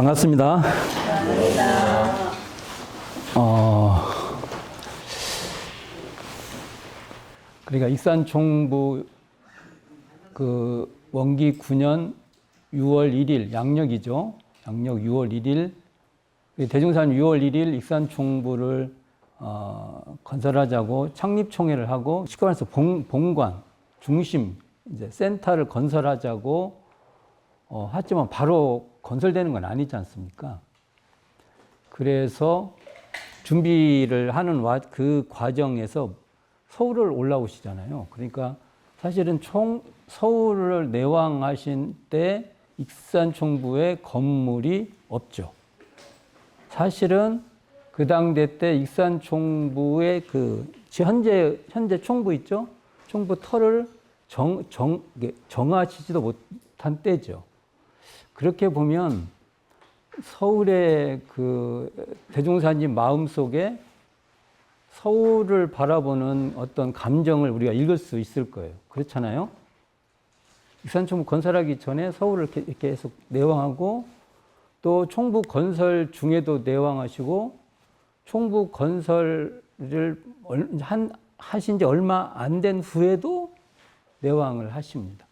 반갑습니다. 그러니까 익산총부 원기 9년 6월 1일 양력이죠. 양력 6월 1일 대종산 6월 1일 익산총부를 건설하자고 창립총회를 하고 쉽게 말해서 본관 중심 이제 센터를 건설하자고 하지만 바로 건설되는 건 아니지 않습니까? 그래서 준비를 하는 그 과정에서 서울을 올라오시잖아요. 그러니까 사실은 서울을 내왕하신 때 익산총부에 건물이 없죠. 사실은 그 당대 때 익산총부의 현재 총부 있죠? 총부 터를 정하시지도 못한 때죠. 그렇게 보면 서울의 대종사님 마음속에 서울을 바라보는 어떤 감정을 우리가 읽을 수 있을 거예요. 그렇잖아요? 익산총부 건설하기 전에 서울을 이렇게 계속 내왕하고 또 총부 건설 중에도 내왕하시고 총부 건설을 하신 지 얼마 안 된 후에도 내왕을 하십니다.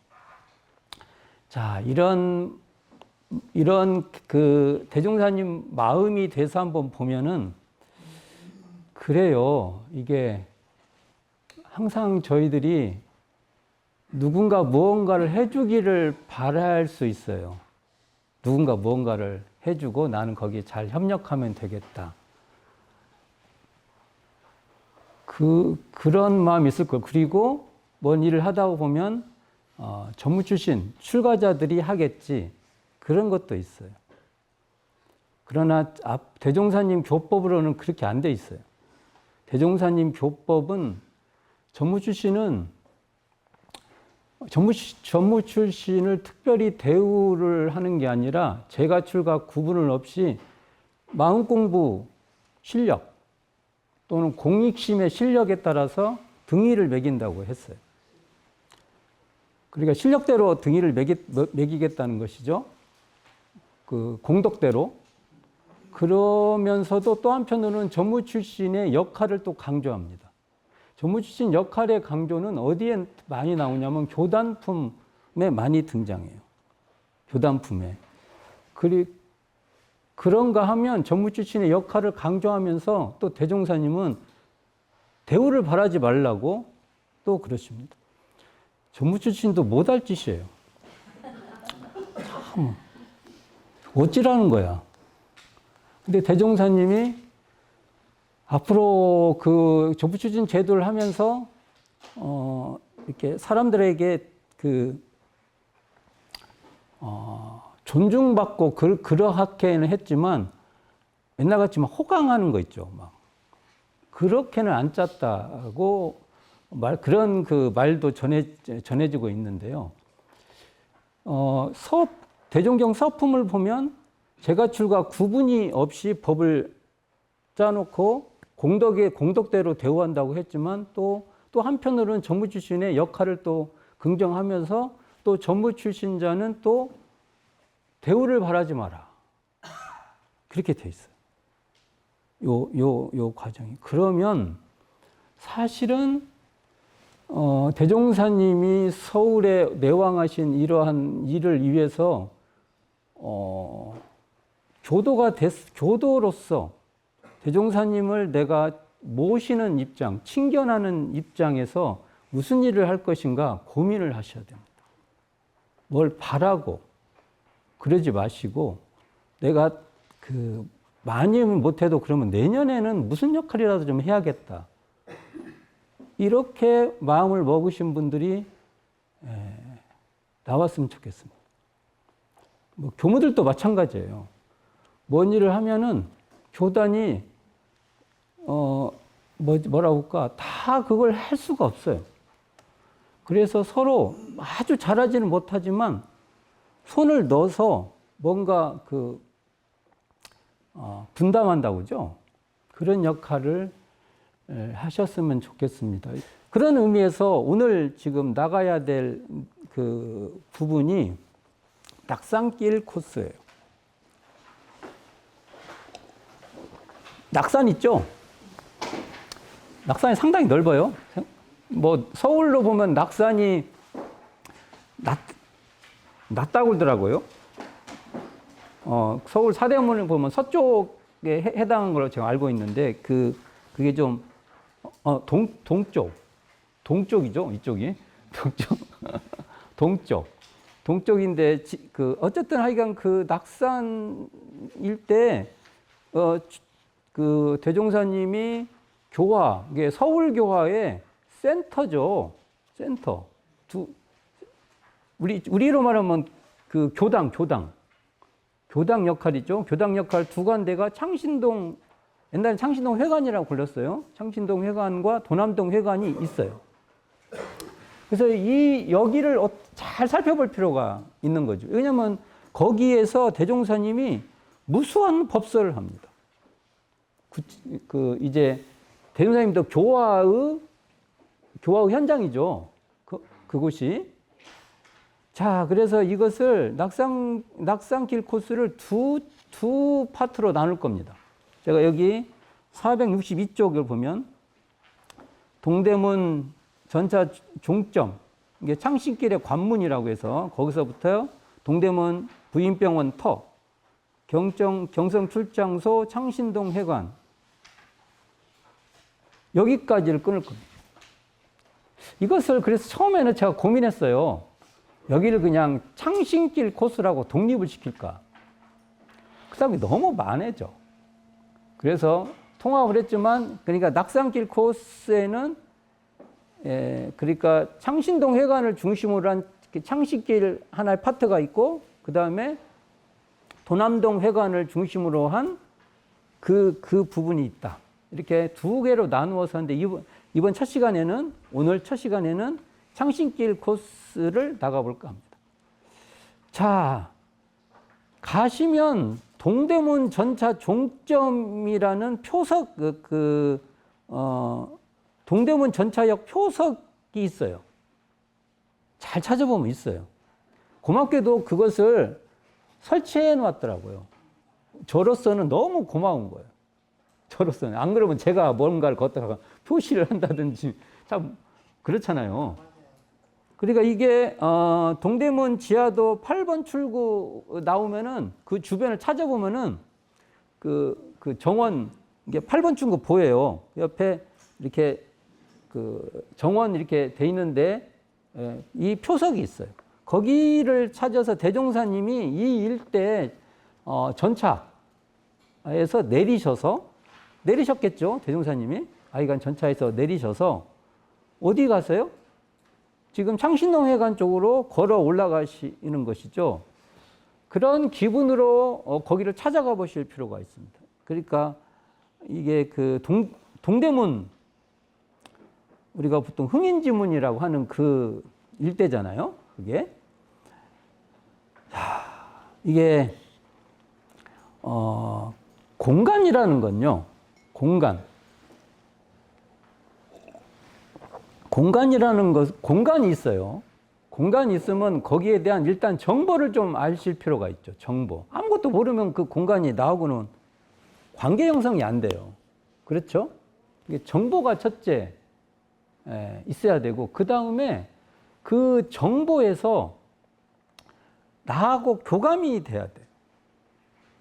자, 이런 대종사님 마음이 돼서 한번 보면은 그래요. 이게 항상 저희들이 누군가 무언가를 해주기를 바랄 수 있어요. 누군가 무언가를 해주고 나는 거기에 잘 협력하면 되겠다. 그런 마음이 있을 거예요. 그리고 뭔 일을 하다 보면 전무 출신 출가자들이 하겠지. 그런 것도 있어요. 그러나 대종사님 교법으로는 그렇게 안 돼 있어요. 대종사님 교법은 전무 출신은 전무 출신을 특별히 대우를 하는 게 아니라 재가출가 구분을 없이 마음 공부 실력 또는 공익심의 실력에 따라서 등위를 매긴다고 했어요. 그러니까 실력대로 등위를 매기겠다는 것이죠. 공덕대로. 그러면서도 또 한편으로는 전무 출신의 역할을 또 강조합니다. 전무 출신 역할의 강조는 어디에 많이 나오냐면 교단품에 많이 등장해요. 교단품에. 그런가 하면 전무 출신의 역할을 강조하면서 또 대종사님은 대우를 바라지 말라고 또 그러십니다. 전무 출신도 못할 짓이에요. 참 어찌라는 거야. 근데 대종사님이 앞으로 전무 출신 제도를 하면서 이렇게 사람들에게 존중받고 그렇게는 했지만 맨날 같이 막 호강하는 거 있죠. 막 그렇게는 안 짰다고 그런 말도 전해지고 있는데요. 대종경 서품을 보면 재가출가 구분이 없이 법을 짜놓고 공덕대로 대우한다고 했지만 또 한편으로는 전무 출신의 역할을 또 긍정하면서 또 전무 출신자는 또 대우를 바라지 마라. 그렇게 돼 있어요. 요 과정이. 그러면 사실은 대종사님이 서울에 내왕하신 이러한 일을 위해서 교도로서 대종사님을 내가 모시는 입장, 친견하는 입장에서 무슨 일을 할 것인가 고민을 하셔야 됩니다. 뭘 바라고 그러지 마시고 내가 많이 못해도 그러면 내년에는 무슨 역할이라도 좀 해야겠다. 이렇게 마음을 먹으신 분들이 나왔으면 좋겠습니다. 교무들도 마찬가지예요. 뭔 일을 하면은 교단이 뭐라고 할까 다 그걸 할 수가 없어요. 그래서 서로 아주 잘하지는 못하지만 손을 넣어서 뭔가 분담한다고 그러죠. 그런 역할을 하셨으면 좋겠습니다. 그런 의미에서 오늘 지금 나가야 될 부분이 낙산길 코스예요. 낙산 있죠? 낙산이 상당히 넓어요. 뭐 서울로 보면 낙산이 낮다고 그러더라고요. 서울 사대문을 보면 서쪽에 해당한 걸로 제가 알고 있는데 그게 좀 동쪽이죠. 이쪽이 동쪽인데 어쨌든 하여간 그 낙산 일대 그 대종사님이 이게 서울 교화의 센터죠. 센터. 우리로 말하면 그 교당 역할이죠. 교당 역할 두 간대가 옛날에 창신동 회관이라고 불렀어요. 창신동 회관과 도남동 회관이 있어요. 그래서 여기를 잘 살펴볼 필요가 있는 거죠. 왜냐하면 거기에서 대종사님이 무수한 법설을 합니다. 이제 대종사님도 교화의 현장이죠. 그곳이. 자, 그래서 이것을 낙산길 코스를 두 파트로 나눌 겁니다. 제가 여기 462쪽을 보면 동대문 전차 종점, 이게 창신길의 관문이라고 해서 거기서부터 동대문 부인병원 터, 경성 출장소 창신동 회관, 여기까지를 끊을 겁니다. 이것을 그래서 처음에는 제가 고민했어요. 여기를 그냥 창신길 코스라고 독립을 시킬까? 그 다음에 너무 많아져. 그래서 통합을 했지만, 그러니까 낙산길 코스에는 그러니까 창신동 회관을 중심으로 한 창신길 하나의 파트가 있고, 그 다음에 도남동 회관을 중심으로 한 그 부분이 있다. 이렇게 두 개로 나누어서 하는데, 이번 오늘 첫 시간에는 창신길 코스를 나가볼까 합니다. 자, 가시면 동대문 전차 종점이라는 표석, 동대문 전차역 표석이 있어요. 잘 찾아보면 있어요. 고맙게도 그것을 설치해 놨더라고요. 저로서는 너무 고마운 거예요. 저로서는. 안 그러면 제가 뭔가를 걷다가 표시를 한다든지 참 그렇잖아요. 그러니까 이게 동대문 지하도 8번 출구 나오면은 그 주변을 찾아보면은 그 정원, 이게 8번 출구 보여요. 옆에 이렇게 정원 이렇게 돼 있는데 이 표석이 있어요. 거기를 찾아서 대종사님이 이 일대 전차에서 내리셨겠죠. 대종사님이 아이간 전차에서 내리셔서 어디 가세요? 지금 창신동 회관 쪽으로 걸어 올라가시는 것이죠. 그런 기분으로 거기를 찾아가 보실 필요가 있습니다. 그러니까 이게 동대문, 우리가 보통 흥인지문이라고 하는 그 일대잖아요. 그게. 이게 공간이라는 건요. 공간이라는 것, 공간이 있어요. 공간이 있으면 거기에 대한 일단 정보를 좀 아실 필요가 있죠. 정보. 아무것도 모르면 그 공간이 나하고는 관계 형성이 안 돼요. 그렇죠? 이게 정보가 첫째 있어야 되고, 그 다음에 그 정보에서 나하고 교감이 돼야 돼.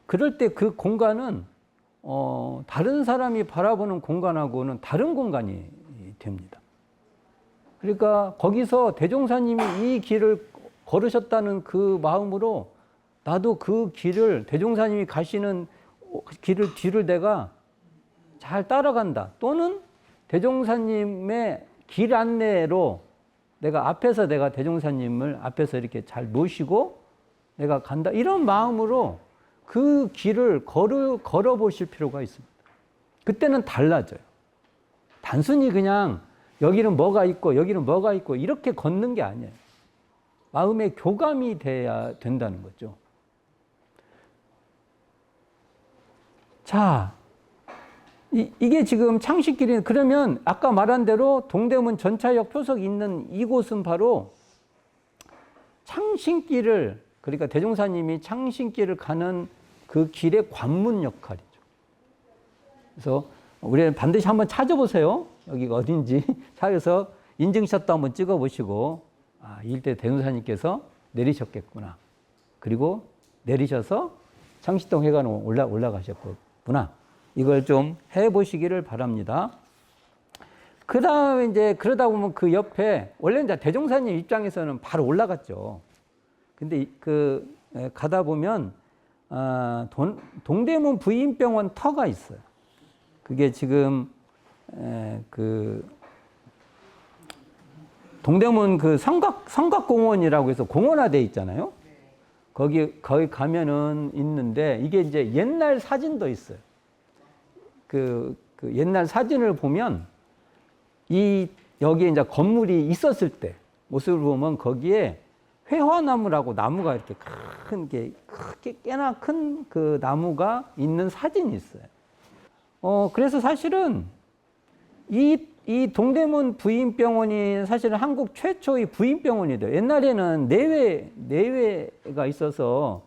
그럴 때 그 공간은 다른 사람이 바라보는 공간하고는 다른 공간이 됩니다. 그러니까 거기서 대종사님이 이 길을 걸으셨다는 그 마음으로 나도 그 길을, 대종사님이 가시는 길을 뒤를 내가 잘 따라간다. 또는 대종사님의 길 안내로 내가 대종사님을 앞에서 이렇게 잘 모시고 내가 간다. 이런 마음으로 그 길을 걸어 보실 필요가 있습니다. 그때는 달라져요. 단순히 그냥 여기는 뭐가 있고 여기는 뭐가 있고 이렇게 걷는 게 아니에요. 마음의 교감이 돼야 된다는 거죠. 자, 이게 지금 창신길이, 그러면 아까 말한 대로 동대문 전차역 표석이 있는 이곳은 바로 창신길을, 그러니까 대종사님이 창신길을 가는 그 길의 관문 역할이죠. 그래서 우리는 반드시 한번 찾아보세요. 여기가 어딘지 찾아서 인증샷도 한번 찍어보시고 이때 대종사님께서 내리셨겠구나. 그리고 내리셔서 창시동 회관으로 올라가셨구나. 이걸 좀 해보시기를 바랍니다. 그 다음에 이제 그러다 보면 그 옆에 원래 이제 대종사님 입장에서는 바로 올라갔죠. 근데 가다 보면 동대문 부인병원 터가 있어요. 그게 지금 동대문 성곽공원이라고 해서 공원화돼 있잖아요. 거기 가면은 있는데 이게 이제 옛날 사진도 있어요. 그 옛날 사진을 보면 여기에 이제 건물이 있었을 때 모습을 보면 거기에 회화나무라고 나무가 이렇게 꽤나 큰 그 나무가 있는 사진이 있어요. 그래서 사실은 이 동대문 부인병원이 사실은 한국 최초의 부인병원이 돼요. 옛날에는 내외가 있어서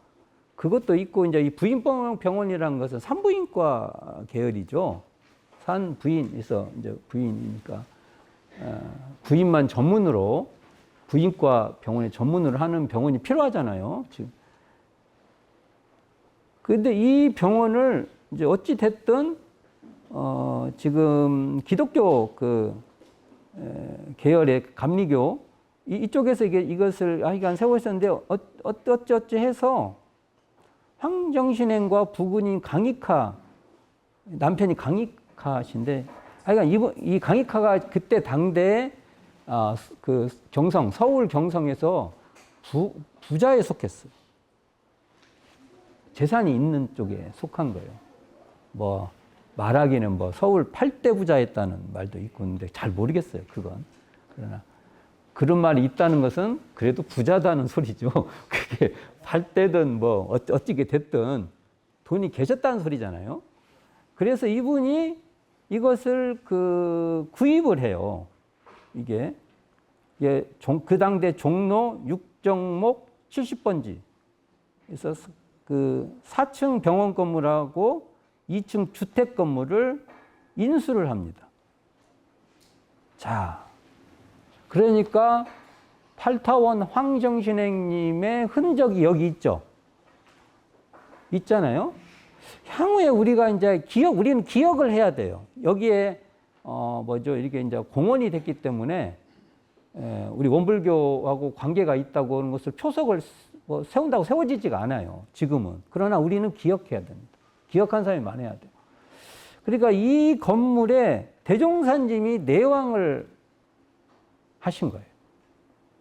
그것도 있고, 이제 이 부인병원이라는 것은 산부인과 계열이죠. 산부인에서 이제 부인이니까, 부인만 전문으로, 부인과 병원에 전문으로 하는 병원이 필요하잖아요. 지금. 근데 이 병원을 이제 어찌됐든, 지금 기독교 계열의 감리교, 이쪽에서 이것을 하여간 세워 있었는데, 어찌 해서 황정신행과 부군인 강익하, 남편이 강익하신데, 하여간 이 강익하가 그때 당대에 서울 경성에서 부자에 속했어요. 재산이 있는 쪽에 속한 거예요. 말하기는 서울 8대 부자였다는 말도 있고 있는데 잘 모르겠어요, 그건. 그러나 그런 말이 있다는 것은 그래도 부자다는 소리죠. 그게 8대든 어찌게 됐든 돈이 계셨다는 소리잖아요. 그래서 이분이 이것을 구입을 해요. 이게 그 당대 종로 6정목 70번지. 그래서 4층 병원 건물하고 2층 주택 건물을 인수를 합니다. 자, 그러니까 팔타원 황정신행님의 흔적이 여기 있죠. 있잖아요. 향후에 우리가 이제 우리는 기억을 해야 돼요. 여기에 이렇게 이제 공원이 됐기 때문에 우리 원불교하고 관계가 있다고 하는 것을 표석을 세운다고 세워지지가 않아요. 지금은. 그러나 우리는 기억해야 됩니다. 기억한 사람이 많아야 돼요. 그러니까 이 건물에 대종사님이 내왕을 하신 거예요.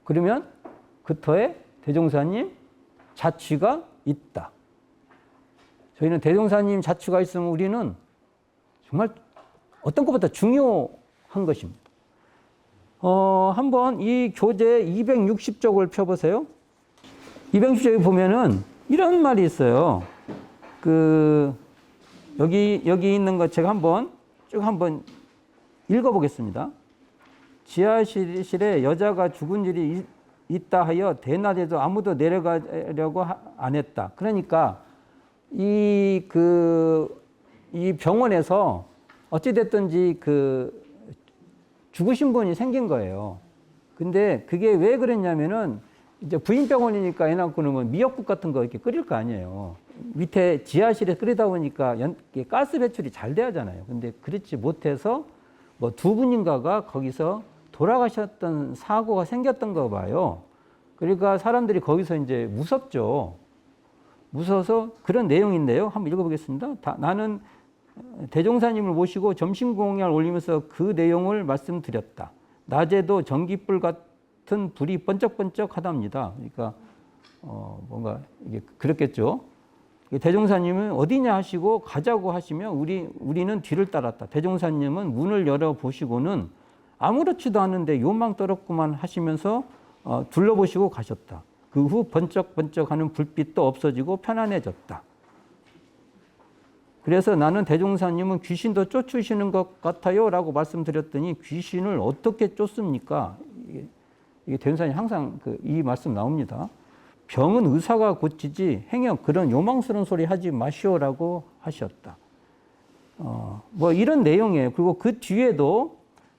그러면 그 터에 대종사님 자취가 있다. 저희는 대종사님 자취가 있으면 우리는 정말 어떤 것보다 중요한 것입니다. 한번 이 교재 260쪽을 펴보세요. 260쪽에 보면은 이런 말이 있어요. 여기 있는 것 제가 한번 읽어보겠습니다. 지하실에 여자가 죽은 일이 있다 하여 대낮에도 아무도 내려가려고 안 했다. 그러니까 이 병원에서 어찌됐든지 죽으신 분이 생긴 거예요. 근데 그게 왜 그랬냐면은 이제 부인병원이니까 해놓고 그러면 미역국 같은 거 이렇게 끓일 거 아니에요. 밑에 지하실에 끓이다 보니까 가스 배출이 잘 돼야 하잖아요. 근데 그렇지 못해서 두 분인가가 거기서 돌아가셨던 사고가 생겼던 거 봐요. 그러니까 사람들이 거기서 이제 무섭죠. 무서워서 그런 내용인데요. 한번 읽어보겠습니다. 나는 대종사님을 모시고 점심공양을 올리면서 그 내용을 말씀드렸다. 낮에도 전기불 같은 불이 번쩍번쩍 하답니다. 그러니까 뭔가 이게 그렇겠죠. 대종사님은 어디냐 하시고 가자고 하시며 우리는 뒤를 따랐다. 대종사님은 문을 열어보시고는 아무렇지도 않은데 요망 떨었구만 하시면서 둘러보시고 가셨다. 그 후 번쩍번쩍하는 불빛도 없어지고 편안해졌다. 그래서 나는 대종사님은 귀신도 쫓으시는 것 같아요 라고 말씀드렸더니 귀신을 어떻게 쫓습니까? 이게 대종사님 항상 이 말씀 나옵니다. 병은 의사가 고치지 행여 그런 요망스러운 소리 하지 마시오라고 하셨다. 뭐 이런 내용이에요. 그리고 그 뒤에도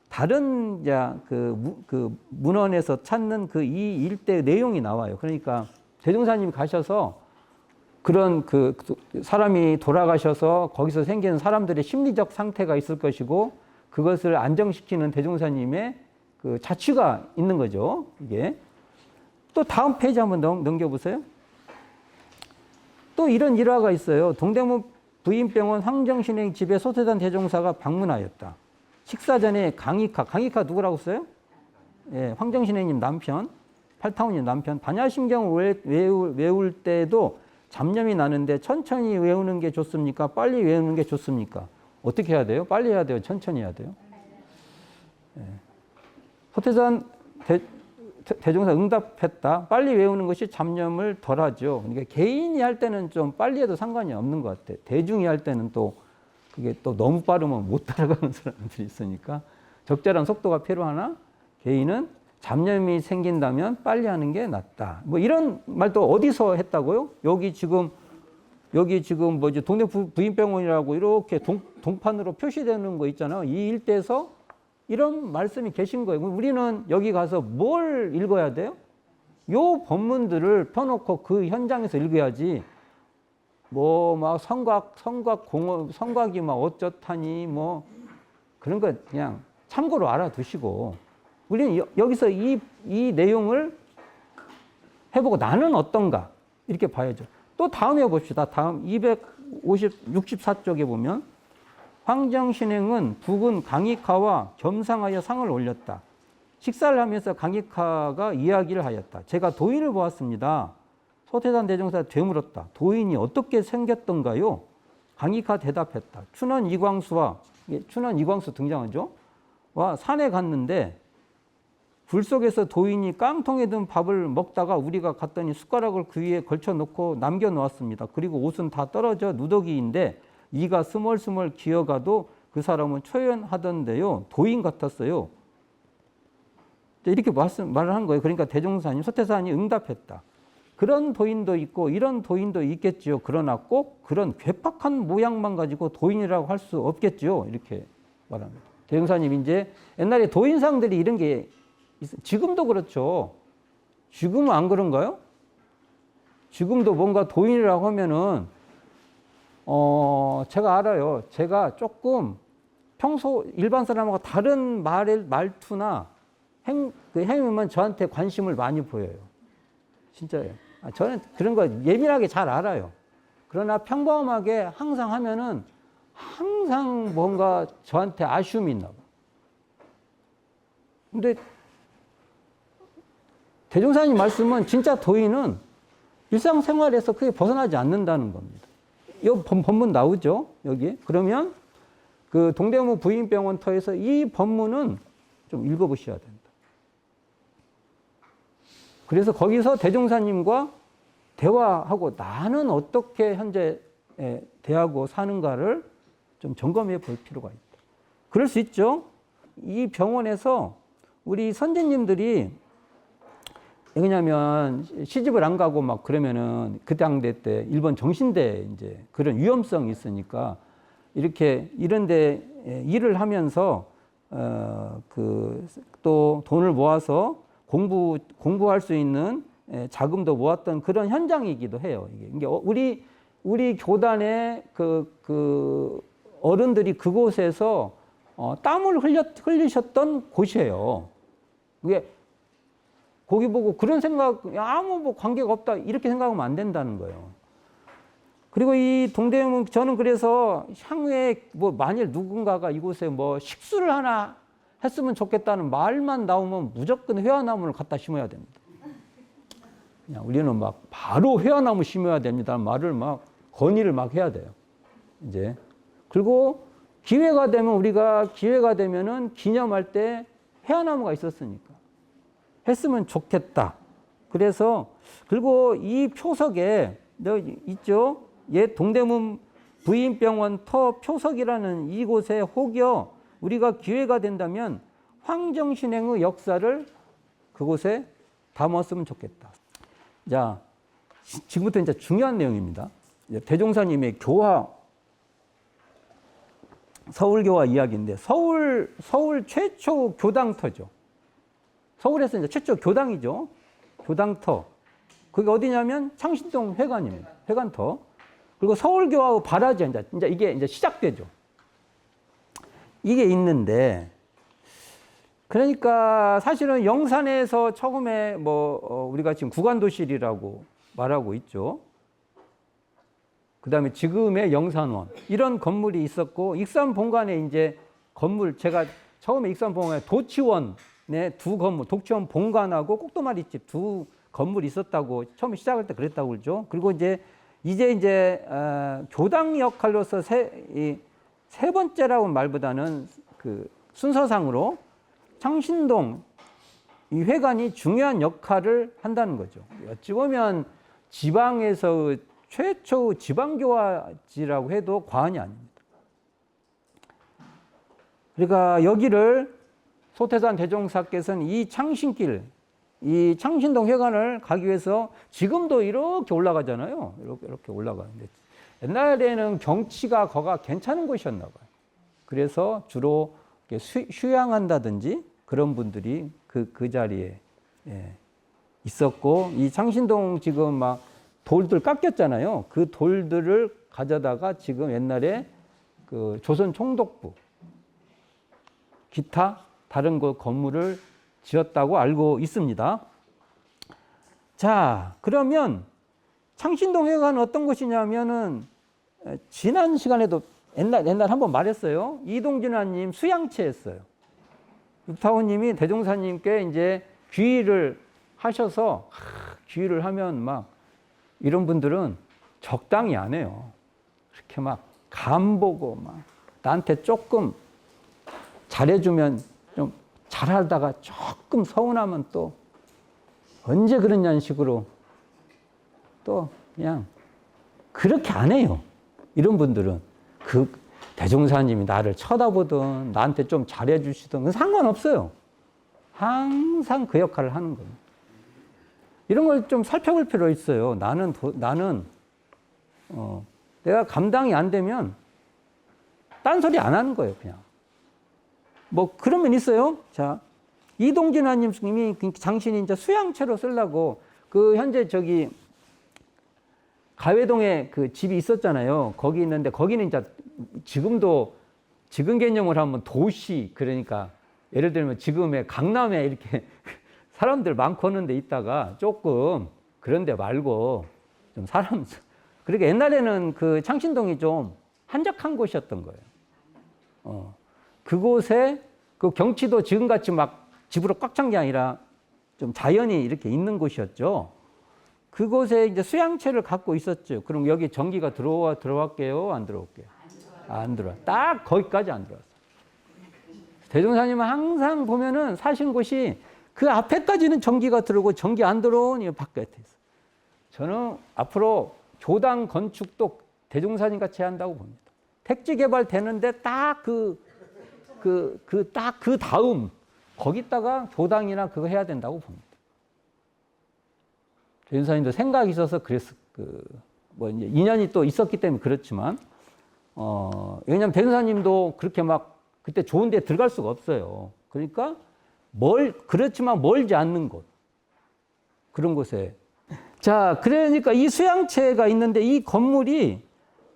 다른 그 문헌에서 찾는 그 이 일대 내용이 나와요. 그러니까 대종사님 가셔서 그런 그 사람이 돌아가셔서 거기서 생기는 사람들의 심리적 상태가 있을 것이고 그것을 안정시키는 대종사님의 그 자취가 있는 거죠. 이게 또 다음 페이지 한번 넘겨보세요. 또 이런 일화가 있어요. 동대문 부인병원 황정신행 집에 소태산 대종사가 방문하였다. 식사 전에 강익하 누구라고 써요? 예, 황정신행님 남편, 팔타운님 남편. 반야심경을 외울 때도 잡념이 나는데 천천히 외우는 게 좋습니까? 빨리 외우는 게 좋습니까? 어떻게 해야 돼요? 빨리 해야 돼요? 천천히 해야 돼요? 예. 소태산 대종사 응답했다. 빨리 외우는 것이 잡념을 덜하죠. 그러니까 개인이 할 때는 좀 빨리 해도 상관이 없는 것 같아. 대중이 할 때는 또 그게 또 너무 빠르면 못 따라가는 사람들이 있으니까 적절한 속도가 필요하나 개인은 잡념이 생긴다면 빨리 하는 게 낫다. 뭐 이런 말도 어디서 했다고요? 여기 지금 뭐지 동네 부인병원이라고 이렇게 동판으로 표시되는 거 있잖아요. 이 일대에서 이런 말씀이 계신 거예요. 우리는 여기 가서 뭘 읽어야 돼요? 요 본문들을 펴놓고 그 현장에서 읽어야지. 뭐 막 성곽이 막 어쩌다니 뭐 그런 거 그냥 참고로 알아두시고 우리는 여기서 이 내용을 해보고 나는 어떤가 이렇게 봐야죠. 또 다음에 봅시다. 다음 264쪽에 보면 황정신행은 부군 강익하와 겸상하여 상을 올렸다. 식사를 하면서 강익하가 이야기를 하였다. 제가 도인을 보았습니다. 소태산 대종사 되물었다. 도인이 어떻게 생겼던가요? 강익하 대답했다. 춘원 이광수 등장하죠? 와 산에 갔는데 불 속에서 도인이 깡통에 든 밥을 먹다가 우리가 갔더니 숟가락을 그 위에 걸쳐놓고 남겨놓았습니다. 그리고 옷은 다 떨어져 누더기인데 이가 스멀스멀 기어가도 그 사람은 초연하던데요. 도인 같았어요. 이렇게 말을 한 거예요. 그러니까 대종사님, 소태산이 응답했다. 그런 도인도 있고 이런 도인도 있겠지요. 그러나 꼭 그런 괴팍한 모양만 가지고 도인이라고 할 수 없겠지요. 이렇게 말합니다. 대종사님 이제 옛날에 도인상들이 이런 게 지금도 그렇죠. 지금은 안 그런가요? 지금도 뭔가 도인이라고 하면은 제가 알아요. 제가 조금 평소 일반 사람하고 다른 말투나 행위만 저한테 관심을 많이 보여요. 진짜예요. 저는 그런 거 예민하게 잘 알아요. 그러나 평범하게 항상 하면은 항상 뭔가 저한테 아쉬움이 있나 봐. 근데 대종사님 말씀은 진짜 도인은 일상생활에서 크게 벗어나지 않는다는 겁니다. 이 본문 나오죠? 여기. 그러면 그 동대문 부인병원 터에서 이 본문은 좀 읽어보셔야 된다. 그래서 거기서 대종사님과 대화하고 나는 어떻게 현재 대하고 사는가를 좀 점검해 볼 필요가 있다. 그럴 수 있죠. 이 병원에서 우리 선생님들이 왜냐면 시집을 안 가고 막 그러면은 그 당대 때 일본 정신대 이제 그런 위험성이 있으니까 이렇게 이런데 일을 하면서 또 돈을 모아서 공부할 수 있는 자금도 모았던 그런 현장이기도 해요. 이게 우리 교단의 그 어른들이 그곳에서 땀을 흘리셨던 곳이에요. 그게 거기 보고 그런 생각 아무 뭐 관계가 없다 이렇게 생각하면 안 된다는 거예요. 그리고 이 동대문 저는 그래서 향후에 뭐 만일 누군가가 이곳에 뭐 식수를 하나 했으면 좋겠다는 말만 나오면 무조건 회화나무를 갖다 심어야 됩니다. 그냥 우리는 막 바로 회화나무 심어야 됩니다. 말을 막 건의를 막 해야 돼요. 이제 그리고 우리가 기회가 되면은 기념할 때 회화나무가 있었으니까 했으면 좋겠다. 그래서 그리고 이 표석에 있죠. 옛 동대문 부인병원 터 표석이라는 이곳에 혹여 우리가 기회가 된다면 황정신행의 역사를 그곳에 담았으면 좋겠다. 자, 지금부터 이제 중요한 내용입니다. 대종사님의 교화 서울교화 이야기인데 서울 최초 교당터죠. 서울에서 이제 최초 교당이죠. 교당터. 그게 어디냐면 창신동 회관입니다. 회관터. 그리고 서울교화의 발화제 이제 이게 이제 시작되죠. 이게 있는데 그러니까 사실은 영산에서 처음에 우리가 지금 구간도실이라고 말하고 있죠. 그다음에 지금의 영산원 이런 건물이 있었고 익산본관에 이제 건물 제가 처음에 익산본관에 도치원에 두 건물 도치원 본관하고 꼭두마리집 두 건물이 있었다고 처음에 시작할 때 그랬다고 그러죠. 그리고 이제 교당 역할로서 세 번째라고 말보다는 그 순서상으로 창신동 이 회관이 중요한 역할을 한다는 거죠. 어찌 보면 지방에서 최초 지방교화지라고 해도 과언이 아닙니다. 그러니까 여기를 소태산 대종사께서는 이 창신길, 이 창신동 회관을 가기 위해서 지금도 이렇게 올라가잖아요. 이렇게 올라가는데 옛날에는 경치가 거가 괜찮은 곳이었나 봐요. 그래서 주로 휴양한다든지 그런 분들이 그 자리에 있었고 이 창신동 지금 막 돌들 깎였잖아요. 그 돌들을 가져다가 지금 옛날에 그 조선 총독부 기타 다른 건물을 지었다고 알고 있습니다. 자, 그러면 창신동 회관은 어떤 곳이냐면은 지난 시간에도 옛날 한번 말했어요. 이동진아님 수양체였어요. 육타오님이 대종사님께 이제 귀의를 하셔서 귀의를 하면 막 이런 분들은 적당히 안 해요. 이렇게 막 간보고 막 나한테 조금 잘해주면 좀 잘하다가 조금 서운하면 또 언제 그러냐는 식으로 또 그냥 그렇게 안 해요. 이런 분들은 그 대종사님이 나를 쳐다보든 나한테 좀 잘해주시든 그건 상관없어요. 항상 그 역할을 하는 거예요. 이런 걸 좀 살펴볼 필요 있어요. 나는 내가 감당이 안 되면 딴소리 안 하는 거예요, 그냥. 그런 면 있어요. 자, 이동진아님이 장신이 이제 수양체로 쓰려고 현재 가회동에 그 집이 있었잖아요. 거기 있는데 거기는 이제 지금도 지금 개념을 하면 도시 그러니까 예를 들면 지금의 강남에 이렇게 사람들 많고 하는 데 있다가 조금 그런 데 말고 좀 그러니까 옛날에는 그 창신동이 좀 한적한 곳이었던 거예요. 그곳에 그 경치도 지금같이 막 집으로 꽉 찬 게 아니라 좀 자연이 이렇게 있는 곳이었죠. 그곳에 이제 수양체를 갖고 있었죠. 그럼 여기 전기가 들어왔게요? 안 들어올게요? 안 들어와. 딱 거기까지 안 들어왔어요. 대종사님은 항상 보면은 사신 곳이 그 앞에까지는 전기가 들어오고 전기 안 들어온 이 바깥에 있어요. 저는 앞으로 교당 건축도 대종사님 같이 해야 한다고 봅니다. 택지 개발 되는데 딱 그 다음 거기다가 교당이나 그거 해야 된다고 봅니다. 대종사님도 생각이 있어서 그랬을 이제 인연이 또 있었기 때문에 그렇지만 왜냐면 대종사님도 그렇게 막 그때 좋은 데 들어갈 수가 없어요. 그러니까 그렇지만 멀지 않는 곳 그런 곳에 자 그러니까 이 수양체가 있는데 이 건물이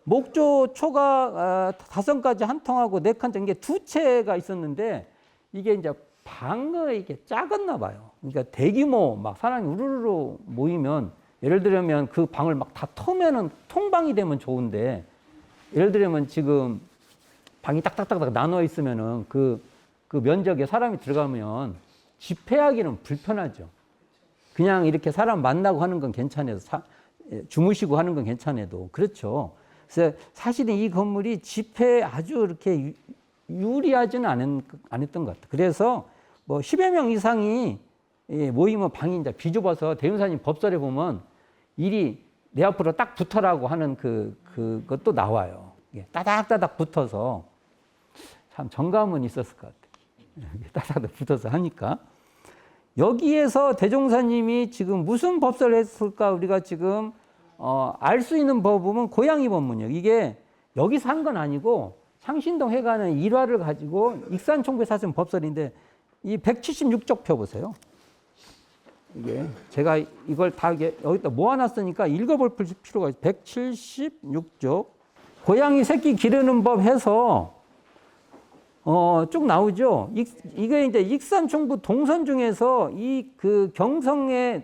목조 초가 5가지 한 통하고 4칸 이게 2채가 있었는데 이게 이제 방이 이게 작았나 봐요. 그러니까 대규모 막 사람이 우르르 모이면 예를 들면 그 방을 막 다 터면은 통방이 되면 좋은데 예를 들면 지금 방이 딱딱딱 나눠 있으면은 그 면적에 사람이 들어가면 집회하기는 불편하죠. 그냥 이렇게 사람 만나고 하는 건 괜찮아도 주무시고 하는 건 괜찮아도 그렇죠. 그래서 사실은 이 건물이 집회에 아주 이렇게 유리하지는 않았던 것 같아요. 그래서 10여 명 이상이 모이면 방이 이제 비좁아서 대윤사님 법설에 보면 일이 내 앞으로 딱 붙어라고 하는 그것도 나와요. 따닥따닥 붙어서 참 정감은 있었을 것 같아요. 따닥따닥 붙어서 하니까. 여기에서 대종사님이 지금 무슨 법설을 했을까 우리가 지금 알 수 있는 법은 고양이 법문이에요. 이게 여기서 한 건 아니고 창신동 회관은 일화를 가지고 익산총부에 사실 법설인데 이 176쪽 펴보세요. 이게 제가 이걸 다 여기다 모아놨으니까 읽어볼 필요가 있어요. 176쪽 고양이 새끼 기르는 법 해서 쭉 나오죠. 이게 이제 익산총부 동선 중에서 이 그 경성의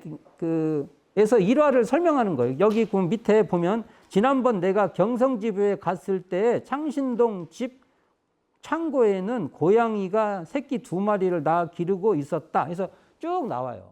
에서 일화를 설명하는 거예요. 여기 그 밑에 보면 지난번 내가 경성지부에 갔을 때 창신동 집 창고에는 고양이가 새끼 2마리를 낳아 기르고 있었다. 해서 쭉 나와요.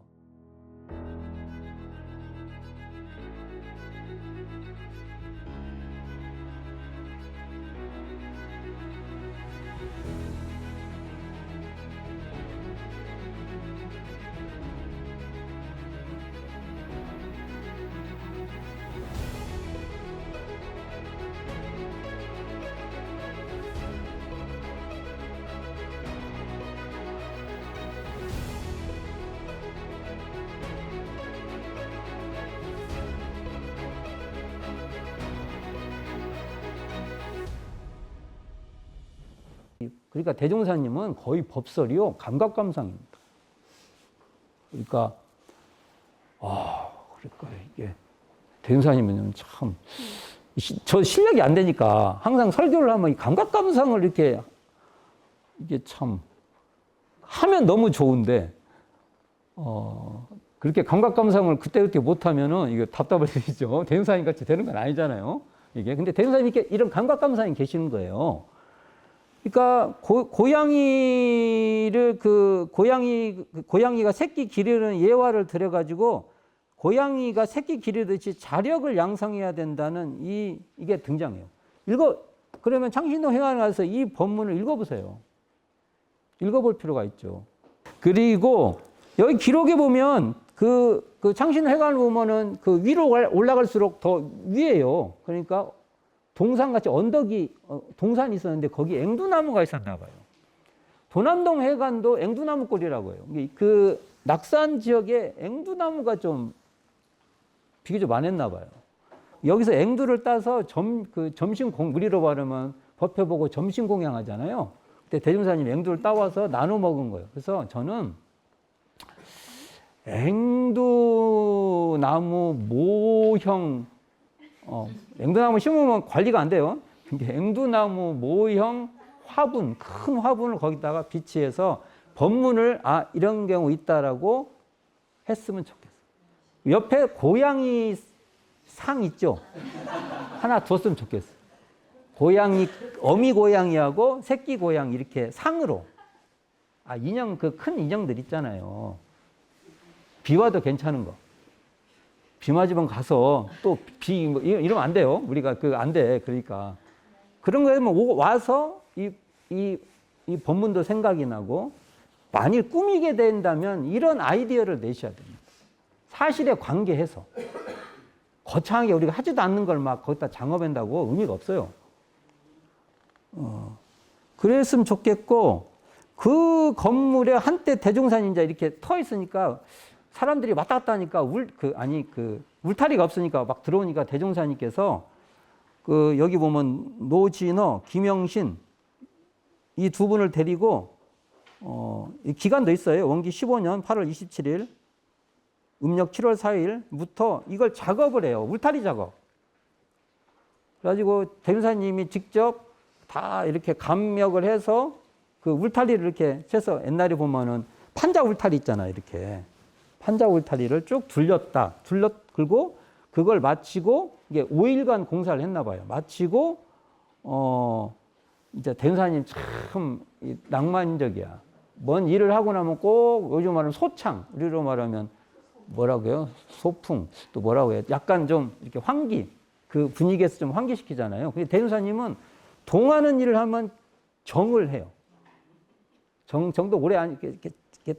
그러니까 대종사님은 거의 법설이요. 감각감상입니다. 그러니까, 그러니까 이게 대종사님은 참, 저 실력이 안 되니까 항상 설교를 하면 이 감각감상을 이렇게, 이게 참, 하면 너무 좋은데, 그렇게 감각감상을 그때그때 못하면은 이거 답답해지죠. 대종사님 같이 되는 건 아니잖아요. 이게. 근데 대종사님 이렇게 이런 감각감상이 계시는 거예요. 그러니까 고양이를 고양이가 새끼 기르는 예화를 들여가지고 고양이가 새끼 기르듯이 자력을 양성해야 된다는 이게 등장해요. 그러면 창신동 회관에 가서 이 본문을 읽어보세요. 읽어볼 필요가 있죠. 그리고 여기 기록에 보면 그 창신동 회관을 보면은 그 위로 올라갈수록 더 위에요. 그러니까 동산같이 언덕이 동산이 있었는데 거기 앵두나무가 있었나 봐요. 도남동 회관도 앵두나무 꼴이라고 해요. 그 낙산 지역에 앵두나무가 좀 비교적 많았나 봐요. 여기서 앵두를 따서 우리로 말하면 법회 보고 점심 공양하잖아요. 그때 대종사님 앵두를 따와서 나눠 먹은 거예요. 그래서 저는 앵두나무 모형 앵두나무 심으면 관리가 안 돼요. 근데 앵두나무 모형 화분, 큰 화분을 거기다가 비치해서 법문을 이런 경우 있다라고 했으면 좋겠어요. 옆에 고양이 상 있죠? 하나 뒀으면 좋겠어요. 어미 고양이하고 새끼 고양이 이렇게 상으로. 인형, 큰 인형들 있잖아요. 비와도 괜찮은 거. 비 맞으면 가서 또 이러면 안 돼요. 우리가 안 돼. 그러니까. 그런 거에 와서 이 법문도 생각이 나고 만일 꾸미게 된다면 이런 아이디어를 내셔야 됩니다. 사실에 관계해서. 거창하게 우리가 하지도 않는 걸 막 거기다 장업한다고 의미가 없어요. 그랬으면 좋겠고 그 건물에 한때 대종산이 이제 이렇게 터 있으니까 사람들이 왔다 갔다 하니까 울타리가 없으니까 막 들어오니까 대종사님께서 여기 보면 노진어, 김영신 이 두 분을 데리고 이 기간도 있어요. 원기 15년 8월 27일 음력 7월 4일부터 이걸 작업을 해요. 울타리 작업. 그래가지고 대종사님이 직접 다 이렇게 감역을 해서 그 울타리를 이렇게 해서 옛날에 보면은 판자 울타리 있잖아요. 이렇게. 판자 울타리를 쭉 그리고 그걸 마치고 이게 5일간 공사를 했나 봐요. 마치고 이제 대종사님 참 낭만적이야. 뭔 일을 하고 나면 꼭 요즘 말하면 소창, 우리로 말하면 뭐라고요? 소풍, 또 뭐라고 해요? 약간 좀 이렇게 환기, 그 분위기에서 좀 환기시키잖아요. 근데 대종사님은 동하는 일을 하면 정을 해요. 정도 오래 이렇게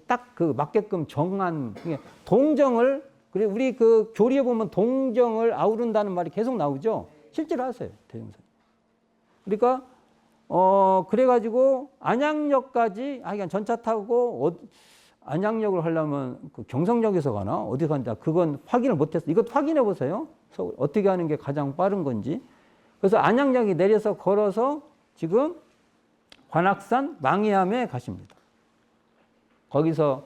딱 맞게끔 정한 동정을, 그리고 우리 교리에 보면 동정을 아우른다는 말이 계속 나오죠. 실제로 하세요, 대종사님. 그러니까 그래가지고 안양역까지 그냥 전차 타고 안양역을 하려면 경성역에서 가나 어디 간다. 그건 확인을 못했어. 이것도 확인해 보세요. 어떻게 하는 게 가장 빠른 건지. 그래서 안양역이 내려서 걸어서 지금 관악산 망이암에 가십니다. 거기서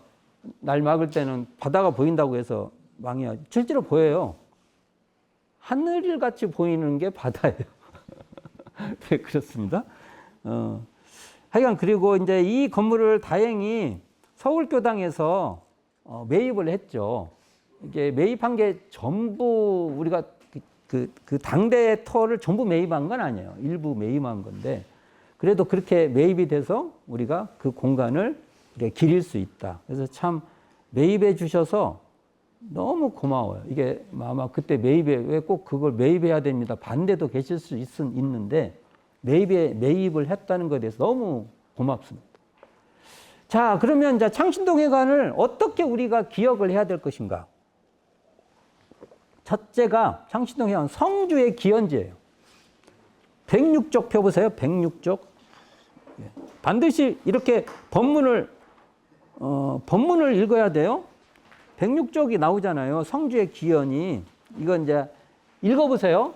날 막을 때는 바다가 보인다고 해서 망이암 실제로 보여요. 하늘같이 보이는 게 바다예요. 네, 그렇습니다. 하여간 그리고 이제 이 건물을 다행히 서울교당에서 매입을 했죠. 이게 매입한 게 전부 우리가 그 당대 터를 전부 매입한 건 아니에요. 일부 매입한 건데 그래도 그렇게 매입이 돼서 우리가 그 공간을 기릴 수 있다. 그래서 참 매입해 주셔서 너무 고마워요. 이게 아마 그때 왜 꼭 그걸 매입해야 됩니다. 반대도 계실 수 있는데 매입을 했다는 것에 대해서 너무 고맙습니다. 자, 그러면 이제 창신동회관을 어떻게 우리가 기억을 해야 될 것인가? 첫째가 창신동회관 성주의 기원지예요. 106쪽 펴보세요. 106쪽. 반드시 이렇게 법문을 읽어야 돼요. 106쪽이 나오잖아요. 성주의 기원이. 이건 이제 읽어보세요.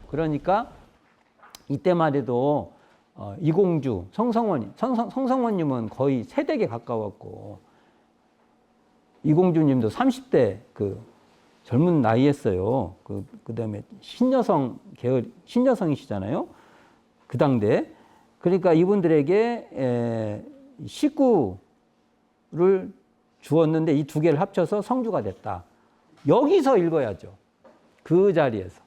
그러니까 이때만 해도 이공주, 성성원님은 거의 세대에 가까웠고 이공주님도 30대 그 젊은 나이였어요. 그다음에 신여성이시잖아요. 그 당대. 그러니까 이분들에게 식구를 주었는데 이 두 개를 합쳐서 성주가 됐다. 여기서 읽어야죠. 그 자리에서.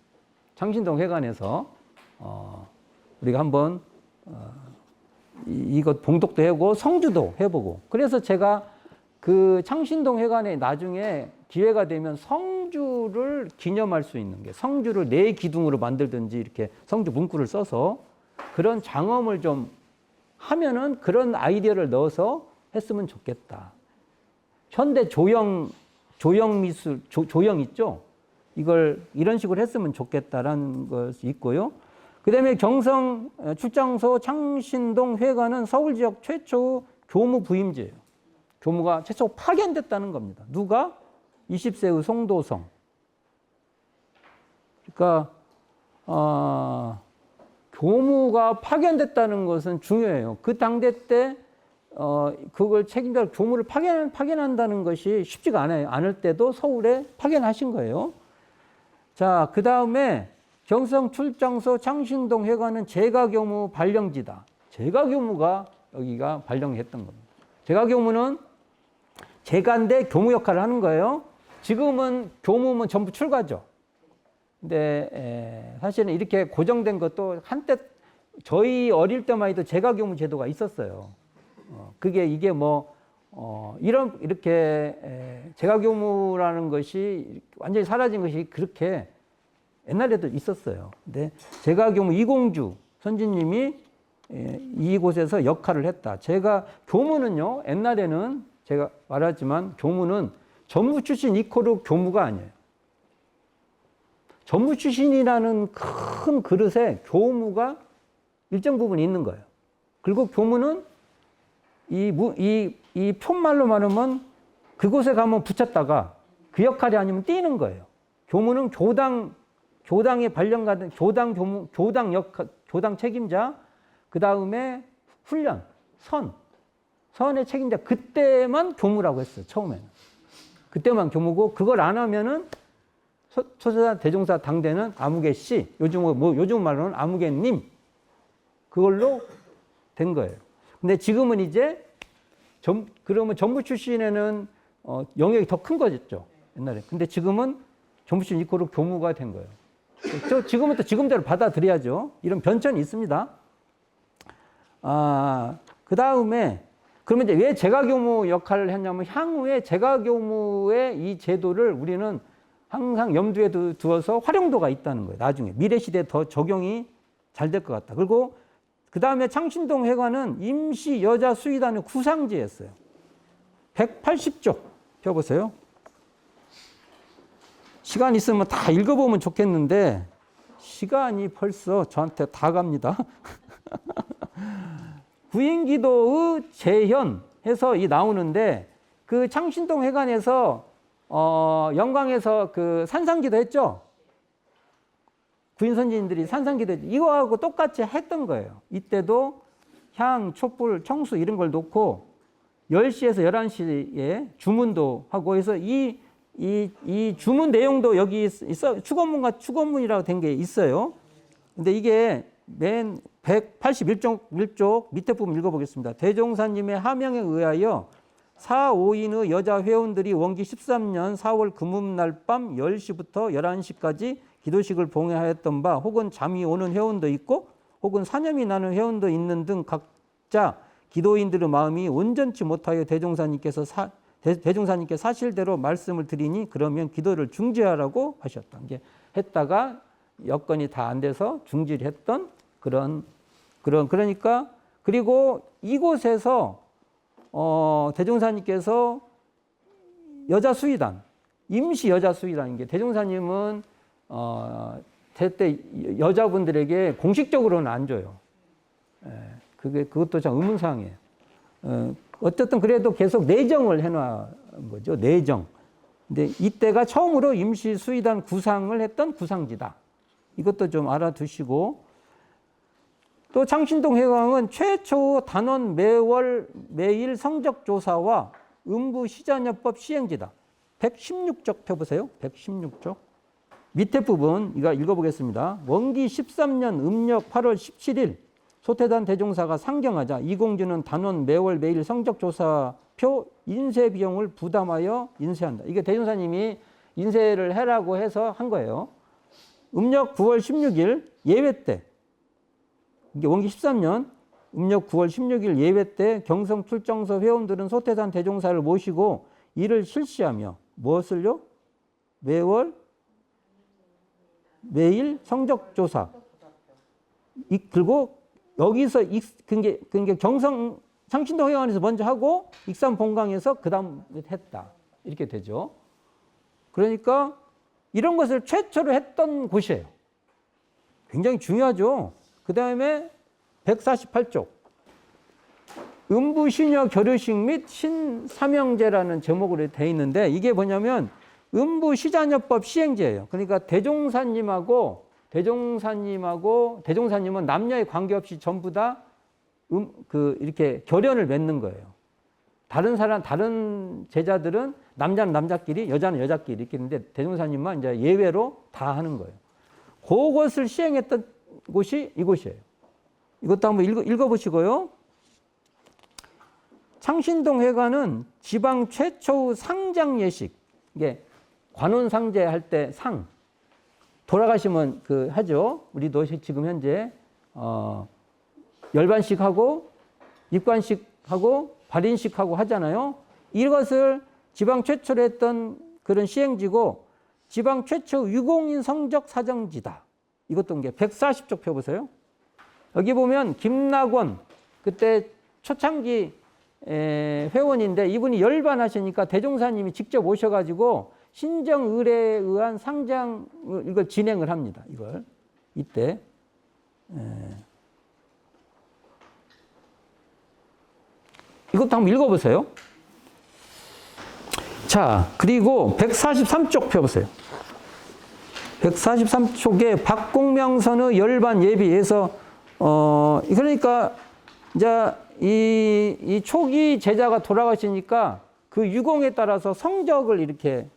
창신동 회관에서 우리가 한번 이것 봉독도 해보고 성주도 해보고 그래서 제가 그 창신동 회관에 나중에 기회가 되면 성주를 기념할 수 있는 게 성주를 네 기둥으로 만들든지 이렇게 성주 문구를 써서 그런 장엄을 좀 하면은 그런 아이디어를 넣어서 했으면 좋겠다. 현대 조형 미술 조형 있죠? 이걸 이런 식으로 했으면 좋겠다라는 것이 있고요. 그 다음에 경성 출장소 창신동 회관은 서울 지역 최초 교무 부임지예요. 교무가 최초 파견됐다는 겁니다. 누가? 20세의 송도성. 그러니까 교무가 파견됐다는 것은 중요해요. 그 당대 때 그걸 책임자 교무를 파견한다는 것이 쉽지가 않을 때도 서울에 파견하신 거예요. 자, 그 다음에 경성 출장소 창신동 회관은 제가교무 발령지다. 제가교무가 여기가 발령했던 겁니다. 제가교무는 제가인데 교무 역할을 하는 거예요. 지금은 교무면 전부 출가죠. 근데 사실은 이렇게 고정된 것도 한때 저희 어릴 때만 해도 제가교무 제도가 있었어요. 이게 이렇게 제가교무라는 것이 완전히 사라진 것이 그렇게 옛날에도 있었어요. 근데 제가교무 이공주 선진님이 이곳에서 역할을 했다. 교무는요, 옛날에는 제가 말하지만 교무는 전무 출신 이코르 교무가 아니에요. 전무 출신이라는 큰 그릇에 교무가 일정 부분 있는 거예요. 그리고 교무는 이 편말로 말하면 그곳에 가면 붙였다가 그 역할이 아니면 띄는 거예요. 교무는 교당에 발령받은 교당 책임자, 그 다음에 훈련, 선의 책임자, 그때만 교무라고 했어요. 처음에는. 그때만 교무고 그걸 안 하면은 초세사 대종사 당대는 아무개 씨, 요즘 말로는 아무개님, 그걸로 된 거예요. 근데 지금은 이제 그러면 전부 출신에는 영역이 더 큰 거였죠. 옛날에. 근데 지금은 전부 출신 이코르 교무가 된 거예요. 지금은 또 지금대로 받아들여야죠. 이런 변천이 있습니다. 그 다음에 그러면 이제 왜 재가교무 역할을 했냐면 향후에 재가교무의 이 제도를 우리는 항상 염두에 두어서 활용도가 있다는 거예요. 나중에 미래 시대에 더 적용이 잘 될 것 같다. 그리고 그 다음에 창신동 회관은 임시 여자 수의단의 구상지였어요. 180쪽 펴보세요. 시간 있으면 다 읽어보면 좋겠는데 시간이 벌써 저한테 다 갑니다. 구인기도의 재현 해서 이 나오는데 그 창신동 회관에서 영광에서 그 산상기도 했죠. 구인 선진들이 산상기도 했죠. 이거하고 똑같이 했던 거예요. 이때도 향, 촛불, 청수 이런 걸 놓고 10시에서 11시에 주문도 하고 해서 이 주문 내용도 여기 있어 축원문이라고 된 게 있어요. 근데 이게 맨 181쪽 밑에 부분 읽어보겠습니다. 대종사님의 하명에 의하여 4, 5인의 여자 회원들이 원기 13년 4월 금음날 밤 10시부터 11시까지 기도식을 봉해하였던 바 혹은 잠이 오는 회원도 있고 혹은 사념이 나는 회원도 있는 등 각자 기도인들의 마음이 온전치 못하여 대종사님께 사실대로 말씀을 드리니 그러면 기도를 중지하라고 하셨다. 이게 했다가 여건이 다 안 돼서 중지를 했던 그러니까 그리고 이곳에서 대종사님께서 여자 수의단 임시 여자 수의단인 게 대종사님은 대때 여자분들에게 공식적으로는 안 줘요. 그것도 참 의문사항이에요. 어쨌든 그래도 계속 내정을 해놓은 거죠. 내정. 근데 이때가 처음으로 임시 수의단 구상을 했던 구상지다. 이것도 좀 알아두시고 또 창신동 회관은 최초 단원 매일 성적조사와 음부시자녀법 시행지다. 116쪽 펴보세요. 116쪽. 밑에 부분 이거 읽어보겠습니다. 원기 13년 음력 8월 17일 소태단 대종사가 상경하자 이공주는 단원 매일 성적조사표 인쇄 비용을 부담하여 인쇄한다. 이게 대종사님이 인쇄를 해라고 해서 한 거예요. 음력 9월 16일 예외 때 이게 원기 13년 음력 9월 16일 예외 때 경성 출정소 회원들은 소태산 대종사를 모시고 이를 실시하며 무엇을요? 매일 성적조사. 그리고 여기서 그게 경성 창신동 회관에서 먼저 하고 익산 본강에서 그 다음 했다. 이렇게 되죠. 그러니까 이런 것을 최초로 했던 곳이에요. 굉장히 중요하죠. 그 다음에 148쪽. 음부시녀 결의식 및 신사명제라는 제목으로 되어 있는데 이게 뭐냐면 음부시자녀법 시행제예요. 그러니까 대종사님은 남녀에 관계없이 전부 다 이렇게 결연을 맺는 거예요. 다른 제자들은 남자는 남자끼리, 여자는 여자끼리 이렇게 있는데 대종사님만 이제 예외로 다 하는 거예요. 그것을 시행했던 곳이 이곳이에요. 이것도 한번 읽어보시고요. 창신동 회관은 지방 최초의 상장 예식, 이게 관원상제 할 때 상, 돌아가시면 하죠. 우리도 지금 현재 열반식 하고 입관식 하고 발인식 하고 하잖아요. 이것을 지방 최초로 했던 그런 시행지고 지방 최초 유공인 성적 사정지다. 이것도 이게 140쪽 펴보세요. 여기 보면 김낙원 그때 초창기 회원인데 이분이 열반하시니까 대종사님이 직접 오셔가지고 신정 의례에 의한 상장 이걸 진행을 합니다. 이걸 이때 이것도 한번 읽어보세요. 자, 그리고 143쪽 펴보세요. 143쪽에 박공명선의 열반 예비해서 그러니까 이제 이 초기 제자가 돌아가시니까 그 유공에 따라서 성적을 이렇게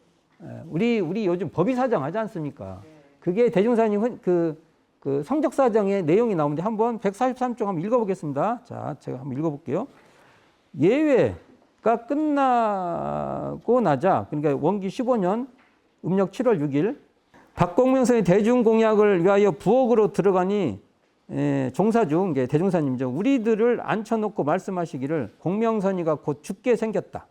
우리 요즘 법의사정 하지 않습니까? 그게 대종사님 그 성적사정의 내용이 나오는데 한번 143쪽 한번 읽어보겠습니다. 자, 제가 한번 읽어볼게요. 예외가 끝나고 나자 그러니까 원기 15년 음력 7월 6일 박공명선의 대중공약을 위하여 부엌으로 들어가니 종사중, 이제 대종사님이죠. 우리들을 앉혀놓고 말씀하시기를 공명선이가 곧 죽게 생겼다.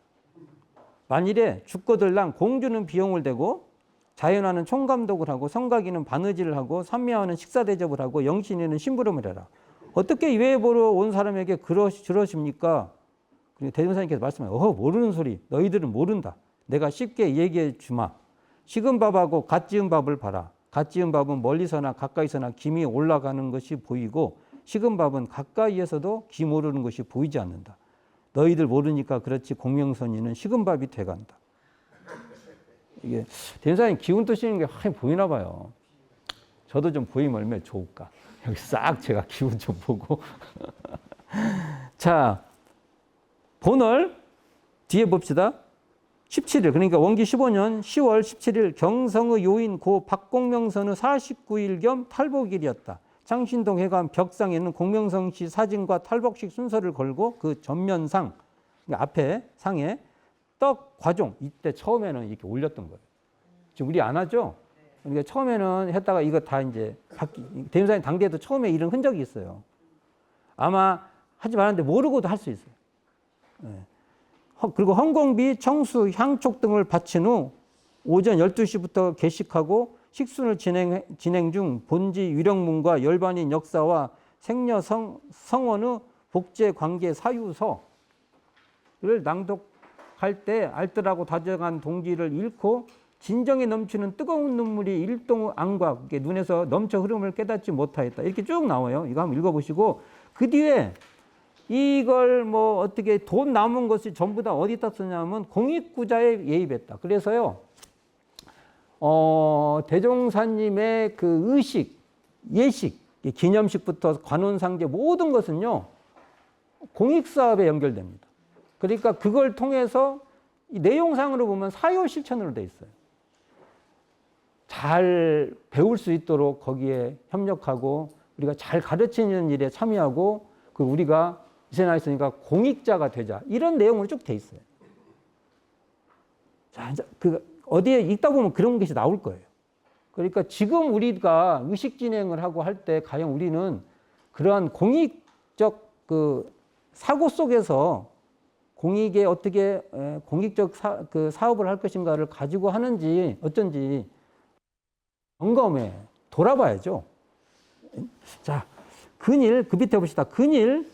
만일에 죽거들랑 공주는 비용을 대고 자연화는 총감독을 하고 성가기는 바느질을 하고 산미화는 식사대접을 하고 영신이는 심부름을 해라. 어떻게 예배 보러 온 사람에게 그러십니까? 그리고 대종사님께서 말씀하세요. 모르는 소리. 너희들은 모른다. 내가 쉽게 얘기해 주마. 식은 밥하고 갓 지은 밥을 봐라. 갓 지은 밥은 멀리서나 가까이서나 김이 올라가는 것이 보이고 식은 밥은 가까이에서도 김 오르는 것이 보이지 않는다. 너희들 모르니까 그렇지 공명선이는 식은 밥이 돼간다. 이게 대종사님 기운 뜨시는 게 확 보이나 봐요. 저도 좀 보이면 얼마나 좋을까. 여기 싹 제가 기운 좀 보고. 자, 본월 뒤에 봅시다. 17일, 그러니까 원기 15년 10월 17일 경성의 요인 고 박공명선의 49일 겸 탈복일이었다. 창신동 회관 벽상에는 공명성 씨 사진과 탈복식 순서를 걸고 그 전면상, 그러니까 앞에 상에 떡 과종, 이때 처음에는 이렇게 올렸던 거예요. 지금 우리 안 하죠? 그러니까 처음에는 했다가 이거 다 이제 대종사님 당대에도 처음에 이런 흔적이 있어요. 아마 하지 말았는데 모르고도 할 수 있어요. 네. 그리고 헌공비, 청수, 향촉 등을 바친 후 오전 12시부터 개식하고 식순을 진행 중 본지 위령문과 열반인 역사와 생녀성원의 복제 관계 사유서를 낭독할 때 알뜰하고 다정한 동지를 잃고 진정에 넘치는 뜨거운 눈물이 일동 안과 눈에서 넘쳐 흐름을 깨닫지 못하였다. 이렇게 쭉 나와요. 이거 한번 읽어보시고 그 뒤에 이걸 뭐 어떻게 돈 남은 것이 전부 다 어디다 쓰냐면 공익구자에 예입했다. 그래서요, 대종사님의 그 의식, 예식, 기념식부터 관혼상제 모든 것은요, 공익사업에 연결됩니다. 그러니까 그걸 통해서 이 내용상으로 보면 사유실천으로 돼 있어요. 잘 배울 수 있도록 거기에 협력하고 우리가 잘 가르치는 일에 참여하고 그 우리가 이 세상에 있으니까 공익자가 되자. 이런 내용으로 쭉 돼 있어요. 자, 그 어디에 읽다 보면 그런 것이 나올 거예요. 그러니까 지금 우리가 의식 진행을 하고 할 때 과연 우리는 그러한 공익적 그 사고 속에서 공익에 어떻게 공익적 그 사업을 할 것인가를 가지고 하는지 어쩐지 점검해 돌아봐야죠. 자, 근일 그 밑에 봅시다. 근일은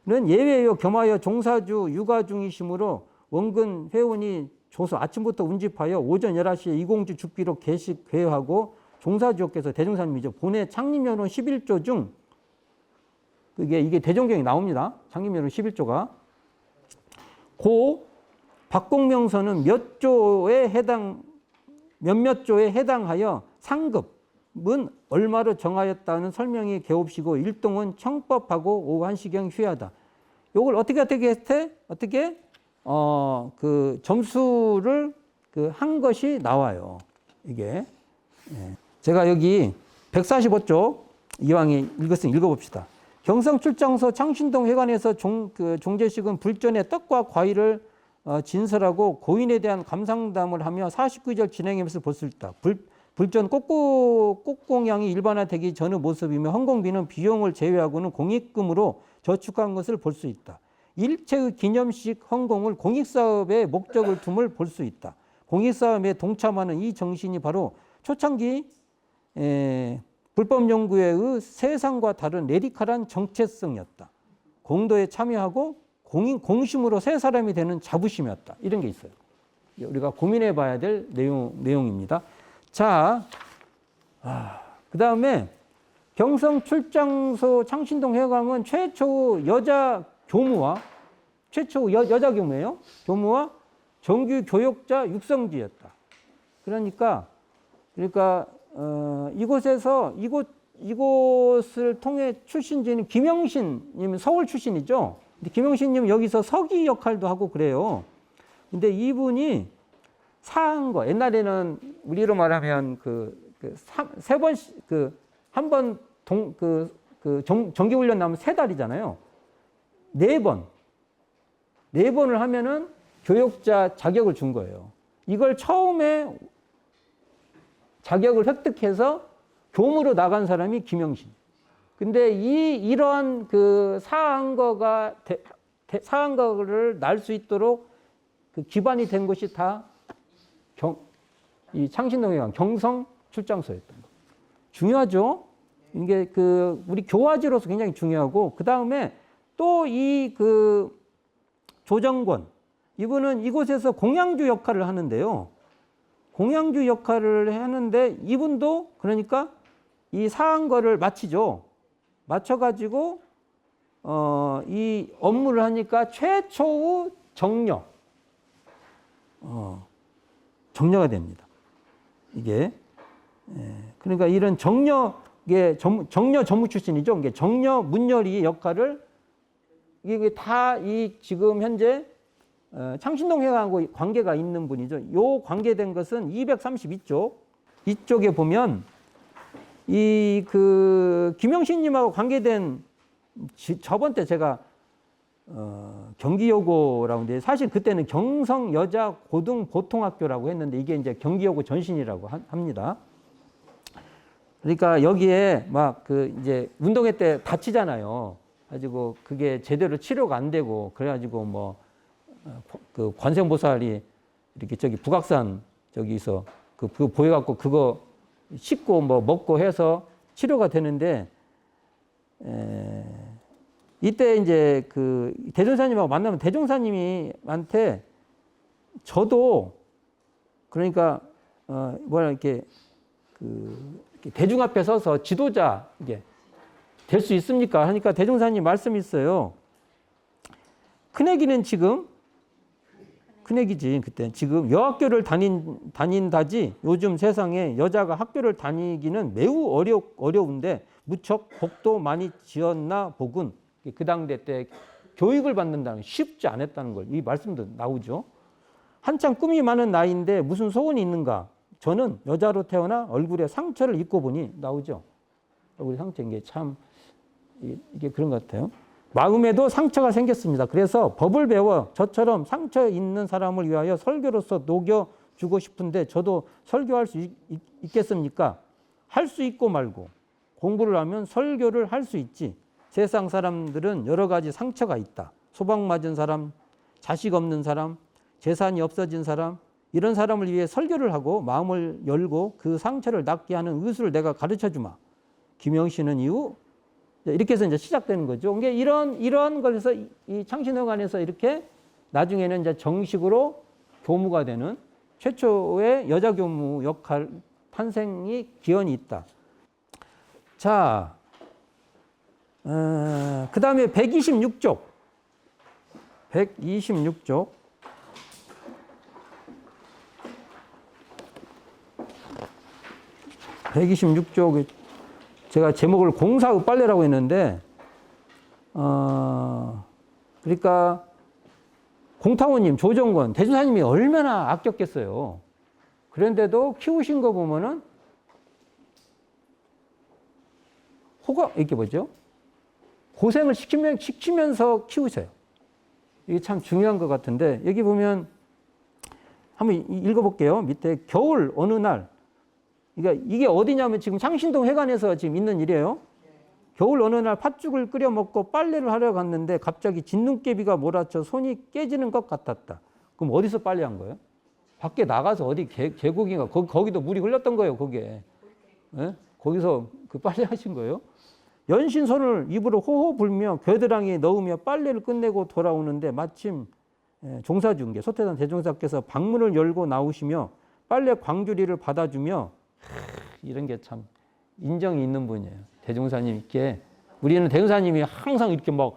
예외여 겸하여 종사주 육아 중이시므로 원근 회원이 조서 아침부터 운집하여 오전 11시에 이공주 죽기로 개식 회하고 종사주께서 대종사님이죠. 본회 창립연원 11조 중 이게 대종경이 나옵니다. 창립연원 11조가 고 박공명선은 몇몇 조에 해당하여 상급은 얼마로 정하였다는 설명이 개옵시고 일동은 청법하고 오후 1시경 휴하다. 요걸 어떻게 했대? 어떻게? 그 점수를 한 것이 나와요. 이게. 예. 제가 여기 145쪽 이왕에 읽었으니 읽어봅시다. 경성 출장소 창신동 회관에서 종제식은 불전에 떡과 과일을 진설하고 고인에 대한 감상담을 하며 49절 진행하면서 볼 수 있다. 불전 꽃공양이 일반화되기 전의 모습이며 헌공비는 비용을 제외하고는 공익금으로 저축한 것을 볼 수 있다. 일체의 기념식 헌공을 공익사업의 목적을 둠을 볼 수 있다. 공익사업에 동참하는 이 정신이 바로 초창기 불법연구회의 세상과 다른 레디컬한 정체성이었다. 공도에 참여하고 공심으로 새 사람이 되는 자부심이었다. 이런 게 있어요. 우리가 고민해 봐야 될 내용입니다. 자, 그 다음에 경성 출장소 창신동 회관은 최초 여자 교무와 여자 교무예요. 교무와 정규 교역자 육성지였다. 그러니까 이곳을 통해 출신지는 김영신님 서울 출신이죠. 근데 김영신님 여기서 서기 역할도 하고 그래요. 근데 이분이 사한 거 옛날에는 우리로 말하면 한 번 정기훈련 나면 3달이잖아요. 4번을 하면은 교역자 자격을 준 거예요. 이걸 처음에 자격을 획득해서 교무로 나간 사람이 김영신. 근데 이런 그 사한거를 날 수 있도록 그 기반이 된 곳이 다 이 창신동회관 경성 출장소였던 거. 중요하죠? 이게 그 우리 교화지로서 굉장히 중요하고, 그 다음에 또 이 그 조정권, 이분은 이곳에서 공양주 역할을 하는데요. 공양주 역할을 하는데 이분도 그러니까 이 사한거를 마치죠. 맞춰가지고 이 업무를 하니까 최초의 정려, 정려가 됩니다. 이게 그러니까 이런 정려 전무 출신이죠. 이게 정려 문열이 역할을 이게 다 이 지금 현재 창신동 회관하고 관계가 있는 분이죠. 요 관계된 것은 232쪽 이쪽에 보면 이 그 김영신님하고 관계된 저번 때 제가 경기여고라고 하는데 사실 그때는 경성 여자 고등 보통학교라고 했는데 이게 이제 경기여고 전신이라고 합니다. 그러니까 여기에 막 그 이제 운동회 때 다치잖아요. 가지고 그게 제대로 치료가 안 되고 그래가지고 뭐 그 관세음보살이 이렇게 저기 북악산 저기서 그거 보여갖고 그거 씻고 뭐 먹고 해서 치료가 되는데 이때 이제 그 대종사님하고 만나면 대종사님한테 저도 그러니까 뭐라 이렇게 그 대중 앞에 서서 지도자 이게 될 수 있습니까? 하니까 대종사님 말씀이 있어요. 큰애기는 지금 큰애기지 그때 지금 여학교를 다닌다지 요즘 세상에 여자가 학교를 다니기는 매우 어려운데 무척 복도 많이 지었나 보군. 그 당대 때 교육을 받는다는 게 쉽지 않았다는 걸 이 말씀도 나오죠. 한창 꿈이 많은 나이인데 무슨 소원이 있는가? 저는 여자로 태어나 얼굴에 상처를 입고 보니 나오죠. 얼굴에 상처 이게 참 이게 그런 것 같아요. 마음에도 상처가 생겼습니다. 그래서 법을 배워 저처럼 상처 있는 사람을 위하여 설교로서 녹여주고 싶은데 저도 설교할 수 있겠습니까? 할 수 있고 말고 공부를 하면 설교를 할 수 있지. 세상 사람들은 여러 가지 상처가 있다. 소방 맞은 사람, 자식 없는 사람, 재산이 없어진 사람, 이런 사람을 위해 설교를 하고 마음을 열고 그 상처를 낫게 하는 의술을 내가 가르쳐 주마. 김영신은 이후 이렇게 해서 이제 시작되는 거죠. 그러니까 이런 것에서 이 창신회관에서 이렇게 나중에는 이제 정식으로 교무가 되는 최초의 여자 교무 역할 탄생이 기원이 있다. 자, 그 다음에 126쪽. 126쪽. 126쪽 제가 제목을 공사의 빨래라고 했는데 그러니까 공타원님, 조정권, 대주사님이 얼마나 아꼈겠어요. 그런데도 키우신 거 보면은 이렇게 뭐죠? 고생을 시키면서 키우세요. 이게 참 중요한 것 같은데 여기 보면 한번 읽어볼게요. 밑에 겨울 어느 날 그러니까 이게 어디냐면 지금 창신동 회관에서 지금 있는 일이에요. 겨울 어느 날 팥죽을 끓여 먹고 빨래를 하러 갔는데 갑자기 진눈깨비가 몰아쳐 손이 깨지는 것 같았다. 그럼 어디서 빨래한 거예요? 밖에 나가서 어디 계곡인가 거기도 물이 흘렀던 거예요. 거기에. 네? 거기서 그 빨래하신 거예요. 연신 손을 입으로 호호 불며 겨드랑이에 넣으며 빨래를 끝내고 돌아오는데 마침 종사중개 소태산 대종사께서 방문을 열고 나오시며 빨래 광주리를 받아주며 이런 게 참 인정이 있는 분이에요. 대종사님께 우리는 대종사님이 항상 이렇게 막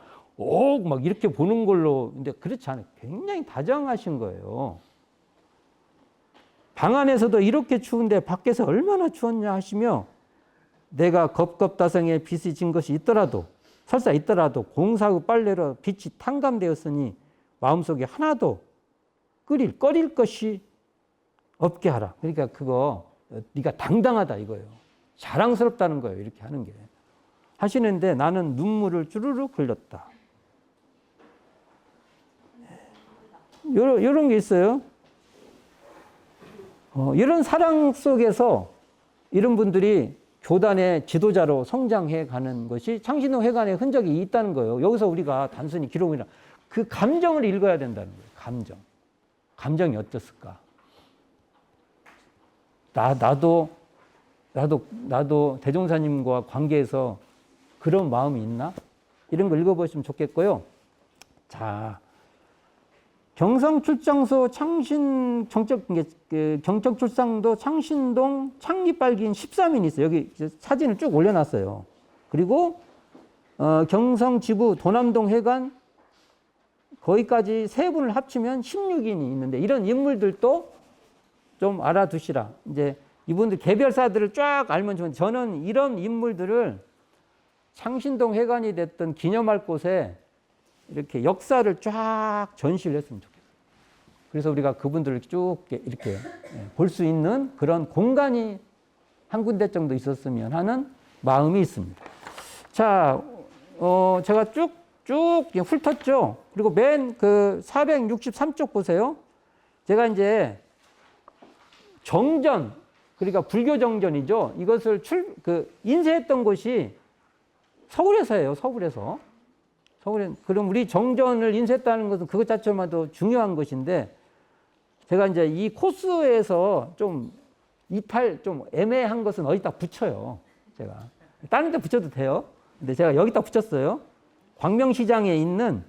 이렇게 보는 걸로 근데 그렇지 않아요. 굉장히 다정하신 거예요. 방 안에서도 이렇게 추운데 밖에서 얼마나 추웠냐 하시며 내가 겁겁다성에 빚이 진 것이 있더라도 설사 있더라도 공사의 빨래로 빛이 탕감되었으니 마음속에 하나도 꺼릴 것이 없게 하라. 그러니까 그거 네가 당당하다 이거예요. 자랑스럽다는 거예요. 이렇게 하는 게. 하시는데 나는 눈물을 주르륵 흘렸다. 이런 게 있어요. 이런 사랑 속에서 이런 분들이 교단의 지도자로 성장해 가는 것이 창신동 회관의 흔적이 있다는 거예요. 여기서 우리가 단순히 기록이나 그 감정을 읽어야 된다는 거예요. 감정. 감정이 어땠을까? 나도 대종사님과 관계에서 그런 마음이 있나? 이런 걸 읽어보시면 좋겠고요. 자, 경성출장소 경청출장도 창신동 창립발기인 13인이 있어요. 여기 사진을 쭉 올려놨어요. 그리고 경성지부 도남동 회관 거기까지 세 분을 합치면 16인이 있는데 이런 인물들도 좀 알아두시라. 이제 이분들 개별사들을 쫙 알면 좋은데 저는 이런 인물들을 창신동 회관이 됐던 기념할 곳에 이렇게 역사를 쫙 전시를 했으면 좋겠어요. 그래서 우리가 그분들을 쭉 이렇게 볼 수 있는 그런 공간이 한 군데 정도 있었으면 하는 마음이 있습니다. 자, 제가 쭉 훑었죠. 그리고 맨 그 463쪽 보세요. 제가 이제 정전, 그러니까 불교 정전이죠. 이것을 인쇄했던 곳이 서울에서예요. 서울에서. 그럼 우리 정전을 인쇄했다는 것은 그것 자체만도 중요한 것인데, 제가 이제 이 코스에서 좀 좀 애매한 것은 어디다 붙여요. 제가. 다른 데 붙여도 돼요. 근데 제가 여기다 붙였어요. 광명시장에 있는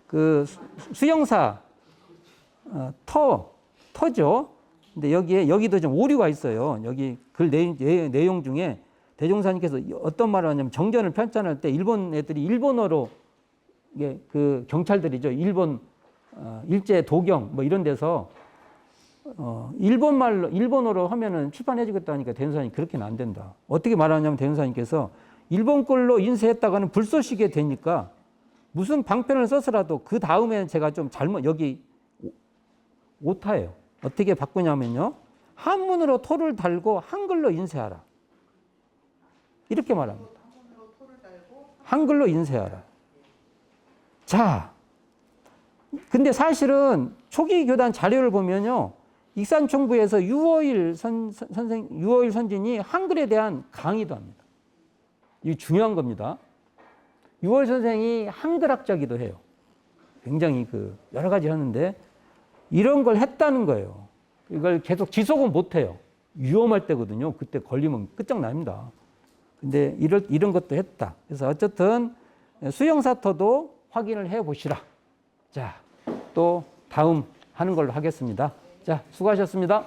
그 수영사 터죠. 근데 여기도 좀 오류가 있어요. 여기 글 내용 중에 대종사님께서 어떤 말을 하냐면 정전을 편찬할 때 일본 애들이 일본어로 그 경찰들이죠. 일본 일제 도경 뭐 이런 데서 일본어로 하면은 출판해주겠다 하니까 대종사님 그렇게는 안 된다. 어떻게 말하냐면 대종사님께서 일본 걸로 인쇄했다가는 불쏘시게 되니까 무슨 방편을 써서라도 그 다음에는 제가 좀 여기 오타예요. 어떻게 바꾸냐면요. 한문으로 토를 달고 한글로 인쇄하라. 이렇게 말합니다. 한글로 인쇄하라. 자, 근데 사실은 초기 교단 자료를 보면요. 익산총부에서 유어일 선진이 한글에 대한 강의도 합니다. 이게 중요한 겁니다. 유어일 선생이 한글학자기도 해요. 굉장히 여러 가지 하는데 이런 걸 했다는 거예요. 이걸 계속 지속은 못 해요. 위험할 때거든요. 그때 걸리면 끝장납니다. 근데 이런 것도 했다. 그래서 어쨌든 수영사터도 확인을 해 보시라. 자, 또 다음 하는 걸로 하겠습니다. 자, 수고하셨습니다.